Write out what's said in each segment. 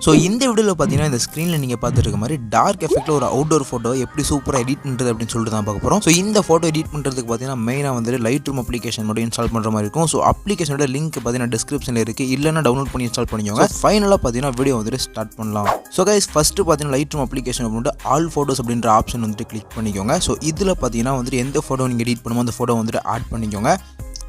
So இந்த வீடியோவில் பார்த்தீங்கன்னா இந்த ஸ்க்ரீனில் நீங்கள் பார்த்துட்டு இருக்க மாதிரி டார்க் எஃபெக்ட்டில் ஒரு அவுட்டோர் ஃபோட்டோ எப்படி சூப்பராக எடிட் பண்ணுறது அப்படின்னு சொல்லிட்டு தான் பார்க்க போகிறோம். ஸோ இந்த ஃபோட்டோ எடிட் பண்ணுறதுக்கு பார்த்தீங்கன்னா மெயினாக வந்து Lightroom அப்ளிகேஷன் மட்டும் இன்ஸ்டால் பண்ணுற மாதிரி இருக்கும். ஸோ அப்ளிகேஷனோட லிங்க் பார்த்தீங்கன்னா டிஸ்கிரிப்ஷனில் இருக்குது, இல்லைனா டவுன்லோட் பண்ணி இன்ஸ்டால் பண்ணிக்கோங்க. ஃபைனலாக பார்த்தீங்கன்னா வீடியோ வந்துட்டு ஸ்டார்ட் பண்ணலாம். ஸோ கைஸ் ஃபஸ்ட்டு பார்த்தீங்கன்னா Lightroom அப்ளிகேஷன் அப்படின்ட்டு ஆல் ஃபோட்டோஸ் அப்படின்ற ஆப்ஷன் வந்துட்டு கிளிக் பண்ணிக்கோங்க. ஸோ இதில் பார்த்தீங்கன்னா வந்துட்டு எந்த ஃபோட்டோ நீங்கள் எடிட் பண்ணுமோ அந்த ஃபோட்டோ வந்துட்டு ஆட் பண்ணிக்கோங்க.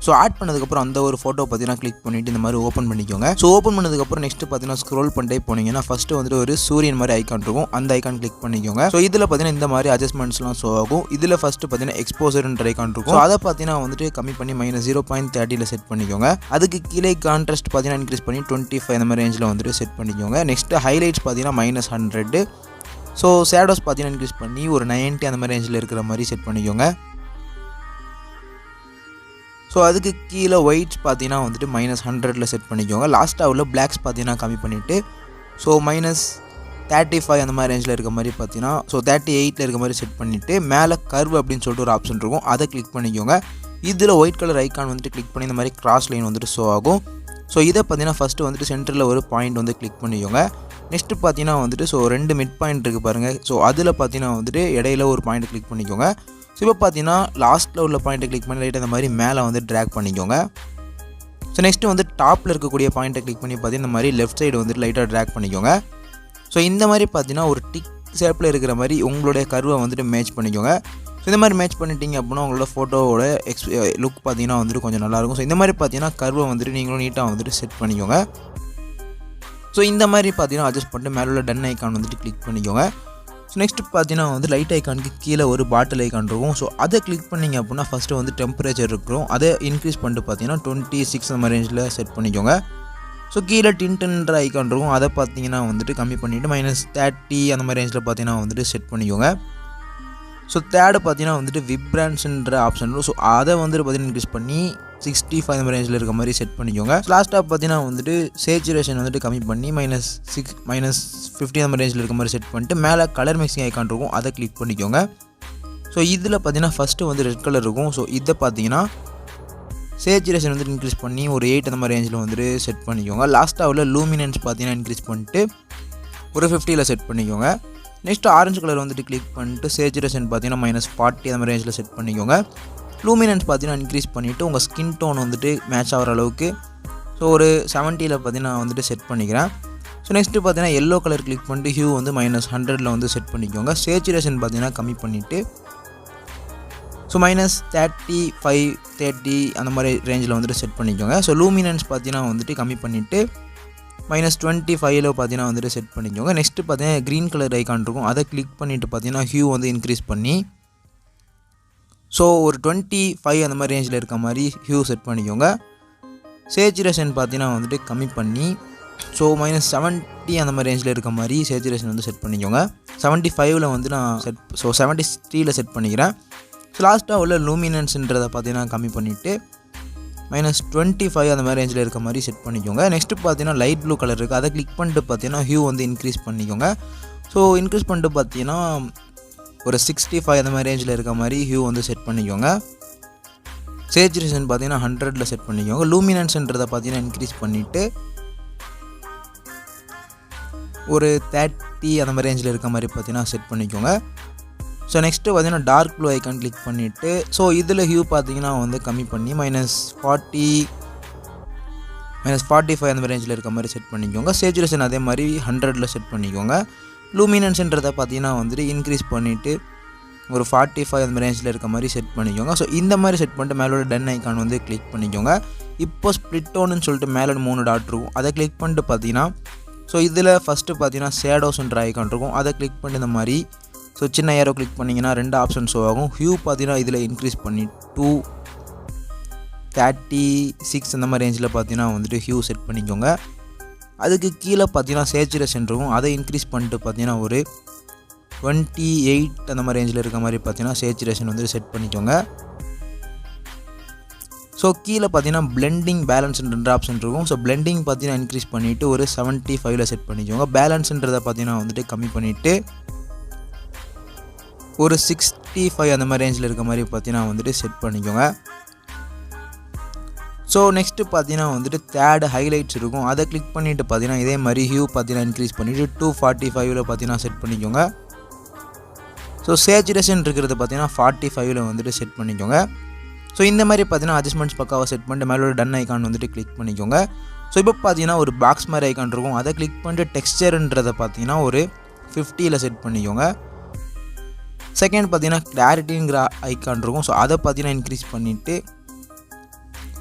ஸோ ஆட் பண்ணதுக்கப்புறம் அந்த ஒரு ஃபோட்டோ பார்த்தீங்கன்னா கிளிக் பண்ணிவிட்டு இந்த மாதிரி ஓப்பன் பண்ணிக்கோங்க. ஸோ ஓப்பன் பண்ணதுக்கப்புறம் நெக்ஸ்ட்டு பார்த்தீங்கன்னா ஸ்க்ரோல் பண்ணிட்டே போனீங்கன்னா ஃபஸ்ட்டு வந்துட்டு ஒரு சூரியன் மாதிரி ஐக்கான் இருக்கும், அந்த ஐக்கான் கிளிக் பண்ணிக்கோங்க. ஸோ இதில் பார்த்தீங்கன்னா இந்த மாதிரி அட்ஜஸ்ட்மெண்ட்ஸ்லாம் ஷோ ஆகும். இதில் ஃபஸ்ட்டு பார்த்தீங்கன்னா எக்ஸ்போசர்ன்ற ஐக்கான் இருக்கும். ஸோ அதை பார்த்தீங்கன்னா வந்துட்டு கம்மி பண்ணி -0.30 செட் பண்ணிக்கோங்க. அதுக்கு கீழே கான்ட்ராஸ்ட் பார்த்தீங்கன்னா இன்க்ரீஸ் பண்ணி 25 அந்த மாதிரி ரேஞ்சில் வந்துட்டு செட் பண்ணிக்கோங்க. நெக்ஸ்ட்டு ஹைலைட்ஸ் பார்த்தீங்கன்னா -100. ஸோ ஷேடோஸ் பார்த்தீங்கன்னா இன்க்ரீஸ் பண்ணி ஒரு 90 அந்த மாதிரி ரேஞ்சில் இருக்கிற மாதிரி செட் பண்ணிக்கோங்க. ஸோ அதுக்கு கீழே ஒயிட்ஸ் பார்த்தீங்கன்னா வந்துட்டு -100 செட் பண்ணிக்கோங்க. லாஸ்ட்டாக உள்ள பிளாக்ஸ் பார்த்தீங்கன்னா கம்மி பண்ணிவிட்டு ஸோ -35 அந்த மாதிரி ரேஞ்சில் இருக்க மாதிரி பார்த்தீங்கன்னா 38 இருக்க மாதிரி செட் பண்ணிவிட்டு மேலே கர்வ் அப்படின்னு சொல்லிட்டு ஒரு ஆப்ஷன் இருக்கும், அதை கிளிக் பண்ணிக்கோங்க. இதில் ஒயிட் கலர் ஐக்கான் வந்துட்டு கிளிக் பண்ணி இந்த மாதிரி கிராஸ் லைன் வந்துட்டு ஷோ ஆகும். ஸோ இதை பார்த்தீங்கன்னா ஃபஸ்ட்டு வந்துட்டு சென்டரில் ஒரு பாயிண்ட் வந்து கிளிக் பண்ணிக்கோங்க. நெக்ஸ்ட்டு பார்த்தீங்கன்னா வந்துட்டு 2 மிட் பாயிண்ட் இருக்குது பாருங்கள். ஸோ அதில் பார்த்தீங்கன்னா வந்துட்டு இடையில ஒரு பாயிண்ட் கிளிக் பண்ணிக்கோங்க. ஸோ இப்போ பார்த்தீங்கன்னா லாஸ்ட்டில் உள்ள பாயிண்ட்டை கிளிக் பண்ணி லைட்டாக இந்த மாதிரி மேலே வந்து ட்ராக் பண்ணிக்கோங்க. ஸோ நெக்ஸ்ட்டு வந்து டாப்பில் இருக்கக்கூடிய பாயிண்ட்டை கிளிக் பண்ணி பார்த்தீங்கன்னா இந்த மாதிரி லெஃப்ட் சைடு வந்துட்டு லைட்டாக ட்ராக் பண்ணிக்கோங்க. ஸோ இந்த மாதிரி பார்த்தீங்கன்னா ஒரு டிக் ஷேப்பில் இருக்கிற மாதிரி உங்களுடைய கர்வை வந்துட்டு மேட்ச் பண்ணிக்கோங்க. ஸோ இந்த மாதிரி மேட்ச் பண்ணிட்டீங்க அப்படின்னா உங்களோட ஃபோட்டோவோட லுக் பார்த்தீங்கன்னா வந்துட்டு கொஞ்சம் நல்லாயிருக்கும். ஸோ இந்த மாதிரி பார்த்தீங்கன்னா கர்வை வந்துட்டு நீங்களும் நீட்டாக வந்துட்டு செட் பண்ணிக்கோங்க. ஸோ இந்த மாதிரி பார்த்தீங்கன்னா அட்ஜஸ்ட் பண்ணிட்டு மேலே உள்ள டன் ஐக்கான் வந்துட்டு கிளிக் பண்ணிக்கோங்க. ஸோ நெக்ஸ்ட்டு பார்த்தீங்கன்னா வந்து லைட் ஐக்கானுக்கு கீழே ஒரு பாட்டில் ஐக்கான் இருக்கும். ஸோ அதை கிளிக் பண்ணிங்க அப்படின்னா ஃபஸ்ட்டு வந்து டெம்பரேச்சர் இருக்கும், அதை இன்க்ரீஸ் பண்ணிட்டு பார்த்தீங்கன்னா 26 அந்த மாதிரி ரேஞ்சில் செட் பண்ணிக்கோங்க. ஸோ கீழே டின்ட்ன்ற ஐக்கான் இருக்கும், அதை பார்த்தீங்கன்னா வந்துட்டு கம்மி பண்ணிவிட்டு -30 அந்த மாதிரி ரேஞ்சில் பார்த்தீங்கன்னா வந்துட்டு செட் பண்ணிக்கோங்க. ஸோ தேர்டு பார்த்தீங்கன்னா வந்துட்டு விப்ரான்ஸ்ன்ற ஆப்ஷன் இருக்கும். ஸோ அதை வந்துட்டு பார்த்தீங்கன்னா இன்க்ரீஸ் பண்ணி 65 அந்த மாதிரி ரேஞ்சில் இருக்க மாதிரி செட் பண்ணிக்கோங்க. லாஸ்ட்டாக பார்த்தீங்கன்னா வந்துட்டு சேச்சுரேஷன் வந்துட்டு கம்மி பண்ணி -50 அந்த மாதிரி ரேஞ்சில் இருக்க மாதிரி செட் பண்ணிட்டு மேலே கலர் மிக்சிங் ஐக்கான் இருக்கும், அதை கிளிக் பண்ணிக்கோங்க. ஸோ இதில் பார்த்தீங்கன்னா ஃபஸ்ட்டு வந்து ரெட் கலர் இருக்கும். ஸோ இதை பார்த்தீங்கன்னா சேச்சுரேஷன் வந்துட்டு இன்க்ரீஸ் பண்ணி ஒரு 8 அந்த மாதிரி ரேஞ்சில் வந்துட்டு செட் பண்ணிக்கோங்க. லாஸ்ட்டாக உள்ள லூமினன்ஸ் பார்த்தீங்கன்னா இன்க்ரீஸ் பண்ணிட்டு ஒரு 50 செட் பண்ணிக்கோங்க. நெக்ஸ்ட்டு ஆரஞ்சு கலர் வந்துட்டு கிளிக் பண்ணிட்டு சேச்சுரேஷன் பார்த்தீங்கன்னா -40 அந்த மாதிரி ரேஞ்சில் செட் பண்ணிக்கோங்க. லூமினன்ஸ் பார்த்தீங்கன்னா இன்க்ரீஸ் பண்ணிவிட்டு உங்கள் ஸ்கின் டோன் வந்துட்டு மேட்ச் ஆகிற அளவுக்கு ஸோ ஒரு 70 பார்த்தீங்கன்னா வந்துட்டு செட் பண்ணிக்கிறேன். ஸோ நெக்ஸ்ட்டு பார்த்தீங்கன்னா எல்லோ கலர் கிளிக் பண்ணிட்டு ஹியூ வந்து -100 வந்து செட் பண்ணிக்கோங்க. சேச்சுரேஷன் பார்த்தீங்கன்னா கம்மி பண்ணிவிட்டு ஸோ -35 30 அந்த மாதிரி ரேஞ்சில் வந்துட்டு செட் பண்ணிக்கோங்க. ஸோ லூமினன்ஸ் பார்த்தீங்கன்னா வந்துட்டு கம்மி பண்ணிவிட்டு -25 பார்த்தீங்கன்னா வந்துட்டு செட் பண்ணிக்கோங்க. நெக்ஸ்ட்டு பார்த்தீங்கன்னா க்ரீன் கலர் ஐக்கான் இருக்கும், அதை கிளிக் பண்ணிவிட்டு பார்த்தீங்கன்னா ஹியூ வந்து இன்க்ரீஸ் பண்ணி ஸோ ஒரு 25 அந்த மாதிரி ரேஞ்சில் இருக்க மாதிரி ஹியூ செட் பண்ணிக்கோங்க. சேச்சுரேஷன் பார்த்தீங்கன்னா வந்துட்டு கம்மி பண்ணி ஸோ -70 அந்த மாதிரி ரேஞ்சில் இருக்க மாதிரி சேச்சுரேஷன் வந்து செட் பண்ணிக்கோங்க. 75 வந்து நான் ஸோ 73 செட் பண்ணிக்கிறேன். ஸோ லாஸ்ட்டாக உள்ள லூமினன்ஸ்ன்றதை பார்த்தீங்கன்னா கம்மி பண்ணிவிட்டு -25 அந்த மாதிரி ரேஞ்சில் இருக்க மாதிரி செட் பண்ணிக்கோங்க. நெக்ஸ்ட்டு பார்த்தீங்கன்னா லைட் ப்ளூ கலர் இருக்குது, அதை கிளிக் பண்ணிட்டு பார்த்தீங்கன்னா ஹியூ வந்து இன்க்ரீஸ் பண்ணிக்கோங்க. ஸோ இன்க்ரீஸ் பண்ணிட்டு பார்த்தீங்கன்னா ஒரு 65 அந்த மாதிரி ரேஞ்சில் இருக்க மாதிரி ஹியூ வந்து செட் பண்ணிக்கோங்க. சேச்சுரேஷன் பார்த்தீங்கன்னா 100 செட் பண்ணிக்கோங்க. லூமினன்ஸ்ன்றதை பார்த்தீங்கன்னா இன்க்ரீஸ் பண்ணிவிட்டு ஒரு 30 அந்த மாதிரி ரேஞ்சில் இருக்க மாதிரி பார்த்தீங்கன்னா செட் பண்ணிக்கோங்க. ஸோ நெக்ஸ்ட்டு பார்த்தீங்கன்னா டார்க் ப்ளூ ஐக்கான் கிளிக் பண்ணிவிட்டு ஸோ இதில் ஹியூ பார்த்தீங்கன்னா வந்து கம்மி பண்ணி -45 அந்த மாதிரி ரேஞ்சில் இருக்க மாதிரி செட் பண்ணிக்கோங்க. சேச்சுரேஷன் அதே மாதிரி 100 செட் பண்ணிக்கோங்க. லூமினன்ஸ்ன்றதை பார்த்தீங்கன்னா வந்துட்டு இன்க்ரீஸ் பண்ணிவிட்டு ஒரு 45 அந்த மாதிரி ரேஞ்சில் இருக்க மாதிரி செட் பண்ணிக்கோங்க. ஸோ இந்த மாதிரி செட் பண்ணிட்டு மேலோட டன் ஐக்கான் வந்து கிளிக் பண்ணிக்கோங்க. இப்போ ஸ்ப்ளிட் டோன்னு சொல்லிட்டு மேலே 3 டாட் இருக்கும், அதை கிளிக் பண்ணிட்டு பார்த்தீங்கன்னா ஸோ இதில் ஃபஸ்ட்டு பார்த்தீங்கன்னா ஷேடோஸ்ன்ற ஐக்கான் இருக்கும், அதை கிளிக் பண்ணி இந்த மாதிரி ஸோ சின்ன ஏரோ கிளிக் பண்ணிங்கன்னா 2 ஆப்ஷன் ஷோ ஆகும். ஹியூ பார்த்தீங்கன்னா இதில் இன்க்ரீஸ் பண்ணி 36 அந்த மாதிரி ரேஞ்சில் பார்த்தீங்கன்னா வந்துட்டு ஹியூ செட் பண்ணிக்கோங்க. அதுக்கு கீழே பார்த்தீங்கன்னா சேச்சுரேஷன் இருக்கும், அதை இன்க்ரீஸ் பண்ணிட்டு பார்த்தீங்கன்னா ஒரு 28 அந்த மாதிரி ரேஞ்சில் இருக்க மாதிரி பார்த்தீங்கன்னா சேச்சுரேஷன் வந்து செட் பண்ணிக்கோங்க. ஸோ கீழே பார்த்தீங்கன்னா பிளெண்டிங் பேலன்ஸ்ன்ற ஆப்ஷன் இருக்கும். ஸோ பிளெண்டிங் பார்த்தீங்கன்னா இன்க்ரீஸ் பண்ணிவிட்டு ஒரு 75 செட் பண்ணிக்கோங்க. பேலன்ஸ்ன்றதை பார்த்தீங்கன்னா வந்துட்டு கம்மி பண்ணிவிட்டு ஒரு 65 அந்த மாதிரி ரேஞ்சில் இருக்க மாதிரி பார்த்தீங்கன்னா வந்துட்டு செட் பண்ணிக்கோங்க. ஸோ நெக்ஸ்ட்டு பார்த்தீங்கன்னா வந்துட்டு தேர்டு ஹைலைட்ஸ் இருக்கும். அதை கிளிக் பண்ணிவிட்டு பார்த்தீங்கன்னா இதே மாதிரி ஹியூ பார்த்தீங்கன்னா இன்க்ரீஸ் பண்ணிவிட்டு 245 பார்த்தீங்கன்னா செட் பண்ணிக்கோங்க. ஸோ சேச்சுரேஷன் இருக்கிறது பார்த்தீங்கன்னா 45 வந்துட்டு செட் பண்ணிக்கோங்க. ஸோ இந்த மாதிரி பார்த்தீங்கன்னா அட்ஜஸ்ட்மெண்ட்ஸ் பக்காவாக செட் பண்ணிட்டு மேலே ஒரு டன் ஐக்கான் வந்துட்டு கிளிக் பண்ணிக்கோங்க. ஸோ இப்போ பார்த்தீங்கன்னா ஒரு பாக்ஸ் மாதிரி ஐக்கான் இருக்கும். அதை கிளிக் பண்ணிட்டு டெக்ஸ்சர்ன்றதை பார்த்தீங்கன்னா ஒரு 50 செட் பண்ணிக்கோங்க. செகண்ட் பார்த்தீங்கன்னா கிளாரிட்டிங்கிற ஐக்கான் இருக்கும். ஸோ அதை பார்த்தீங்கன்னா இன்க்ரீஸ் பண்ணிவிட்டு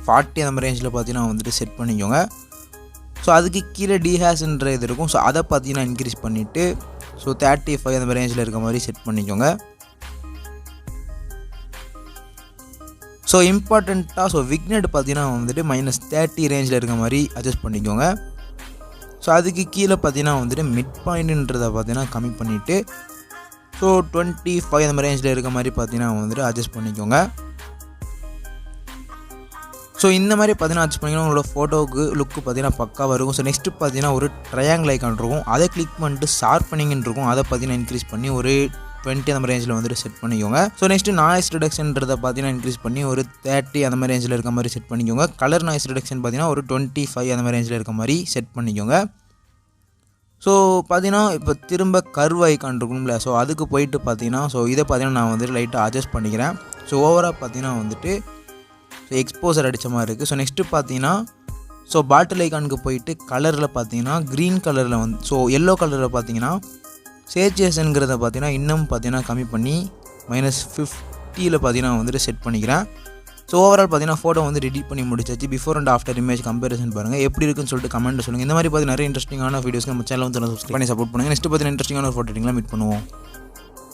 40 அந்த மாதிரி ரேஞ்சில் பார்த்தீங்கன்னா வந்துட்டு செட் பண்ணிக்கோங்க. ஸோ அதுக்கு கீழே டிஹேஸ்ன்ற இது இருக்கும். ஸோ அதை பார்த்தீங்கன்னா இன்க்ரீஸ் பண்ணிவிட்டு ஸோ 35 அந்த மாதிரி ரேஞ்சில் இருக்க மாதிரி செட் பண்ணிக்கோங்க. ஸோ இம்பார்ட்டண்ட்டாக ஸோ விக்னெட் பார்த்தீங்கன்னா வந்துட்டு -30 ரேஞ்சில் இருக்க மாதிரி அட்ஜஸ்ட் பண்ணிக்கோங்க. ஸோ அதுக்கு கீழே பார்த்தீங்கன்னா வந்துட்டு மிட் பாயிண்ட்ன்றதை பார்த்தீங்கன்னா கம்மி பண்ணிவிட்டு ஸோ 25 அந்த மாதிரி ரேஞ்சில் இருக்க மாதிரி பார்த்தீங்கன்னா வந்துட்டு அட்ஜஸ்ட் பண்ணிக்கோங்க. ஸோ இந்த மாதிரி பார்த்தீங்கன்னா அட்ஜஸ்ட் பண்ணிங்கன்னா உங்களோட ஃபோட்டோவுக்கு லுக்கு பார்த்தீங்கன்னா பக்காவாக இருக்கும். ஸோ நெக்ஸ்ட்டு பார்த்தீங்கன்னா ஒரு ட்ரையாங்கிள் ஐக்கான் இருக்கும். அதை கிளிக் பண்ணிட்டு ஷார்ப்பனிங்னு இருக்கும். அதை பார்த்தீங்கன்னா இன்க்ரீஸ் பண்ணி ஒரு 20 அந்த மாதிரி ரேஞ்சில் வந்துட்டு செட் பண்ணிக்கோங்க. ஸோ நெக்ஸ்ட்டு நாய்ஸ் ரிடக்ஷன்றதை பார்த்தீங்கன்னா இன்க்ரீஸ் பண்ணி ஒரு 30 அந்த மாதிரி ரேஞ்சில் இருக்க மாதிரி செட் பண்ணிக்கோங்க. கலர் நாய்ஸ் ரிடக்ஷன் பார்த்தீங்கன்னா ஒரு 25 அந்த மாதிரி ரேஞ்சில் இருக்க மாதிரி செட் பண்ணிக்கோங்க. ஸோ பார்த்தீங்கன்னா இப்போ திரும்ப கர்வ் ஐக்கான் இருக்கும்ல, ஸோ அதுக்கு போயிட்டு பார்த்தீங்கன்னா ஸோ இதை பார்த்தீங்கன்னா நான் வந்துட்டு லைட்டாக அட்ஜஸ்ட் பண்ணிக்கிறேன். ஸோ ஓவராக பார்த்தீங்கன்னா வந்துட்டு ஸோ எக்ஸ்போசர் அடித்த மாதிரி இருக்குது. ஸோ நெக்ஸ்ட்டு பார்த்தீங்கன்னா ஸோ பாட்டில் ஐக்கானுக்கு போயிட்டு கலரில் பார்த்தீங்கன்னா க்ரீன் கலரில் ஸோ எல்லோ கலரில் பார்த்தீங்கன்னா சேச்சுரேஷனுங்கிறத பார்த்தீங்கன்னா இன்னும் பார்த்தீங்கன்னா கம்மி பண்ணி -50 பார்த்தீங்கன்னா வந்துட்டு செட் பண்ணிக்கிறேன். ஸோ ஓவரால் பார்த்தீங்கன்னா ஃபோட்டோ வந்து எடிட் பண்ணி முடிச்சாச்சு. Before and after image comparison பாருங்கள் எப்படி இருக்குன்னு சொல்லிட்டு கமெண்ட் சொல்லுங்கள். இந்த மாதிரி பார்த்து நிறைய இன்ட்ரெஸ்டிங்கான வீடியோஸ்க்கு நம்ம சேனல் வந்து சப்ஸ்கிரைப் பண்ணி சப்போர்ட் பண்ணுங்கள். நெக்ஸ்ட் பார்த்தீங்கன்னா இன்ட்ரெஸ்டிங்கான ஒரு ஃபோட்டோ மீட் பண்ணுவோம்.